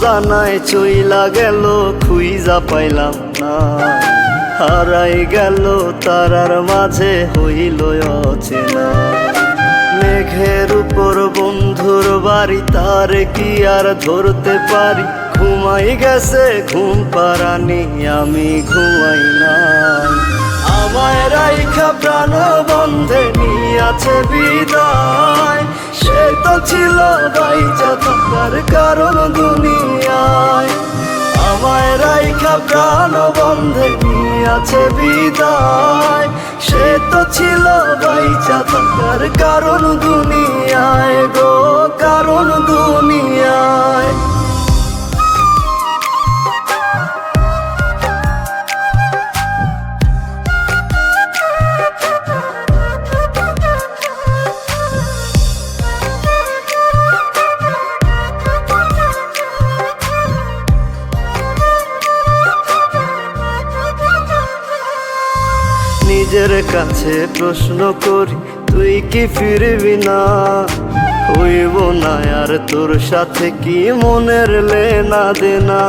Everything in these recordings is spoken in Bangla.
জানায় চইলা গেল খুইজা পাইলাম না, হারাই গেল তারার মাঝে হইল অচেনা। মেঘের উপর বন্ধুর বাড়ি, তার কি আর ধরতে পারি? ঘুমাই গেছে ঘুম পারানি, আমি ঘুমাই না। আমায় রাইখা প্রাণ বন্ধে নিয়াছে বিদায়, সে তো ছিল বাইচা থাকার কারণ দুনিয়ায়। আমায় রাইখা প্রাণ বন্ধে নিয়াছে বিদায়, সে তো ছিল বাইচা থাকার কারণ দুনিয়ায় গো, কারণ দুনিয়ায়। নিজের কাছে প্রশ্ন করি, তুই কি ফিরবি না? হইব না আর তোর সাথে কি মনের লেনা দেনা?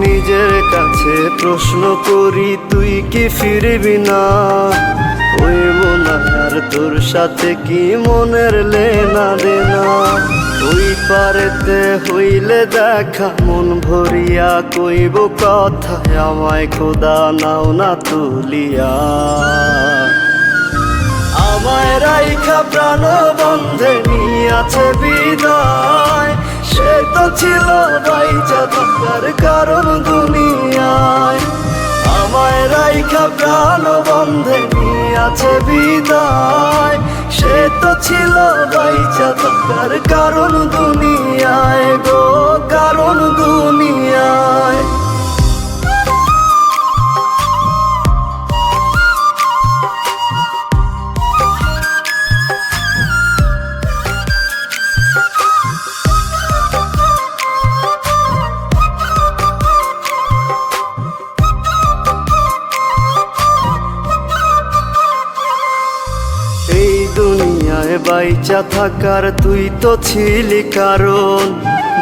নিজের কাছে প্রশ্ন করি, তুই কি ফিরবি না? হইব না আর তোর সাথে কি মনের লেনা দেনা? ওই পারেতে হইলে দেখা মন ভরিয়া কইব কথা, আমায় খোদা নাও না তুলিয়া। আমায় রাইখা প্রাণ বন্ধে নিয়াছে বিদায়, সে তো ছিল বাইচা থাকার কারণ দুনিয়ায়। আমায় রাইখা প্রাণ বন্ধে নিয়াছে বিদায়, সে তো ছিল বাইচা থাকার কারণ দুনিয়ায় গো, কারণ দুনিয়ায়। এই দুনিয়ায় বাইচা থাকার তুই তো ছিলি কারণ,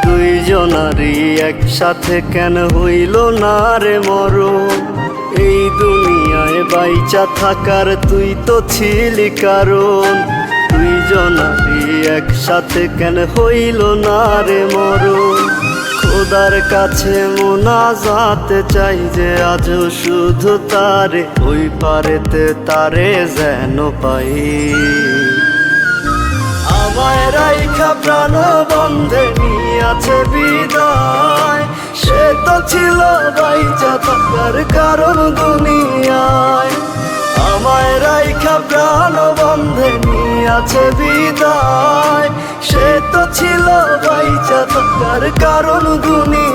দুইজনারই একসাথে কেন হইল না রে মরণ? এই দুনিয়ায় বাইচা থাকার তুই তো ছিলি কারণ, দুইজনারই একসাথে কেন হইল না রে মরণ? খোদার কাছে মোনাজাত চাই যে আজও শুধু তারে, ওই পারেতে তারে যেন পাই। আমায় রাইখা প্রাণ বন্ধে নিয়াছে বিদায়, সে তো ছিল বাইচা থাকার কারণ দুনিয়ায়। আমায় রাইখা প্রাণ বন্ধে নিয়াছে বিদায়, সে তো ছিল বাইচা থাকার কারণ দুনিয়ায়।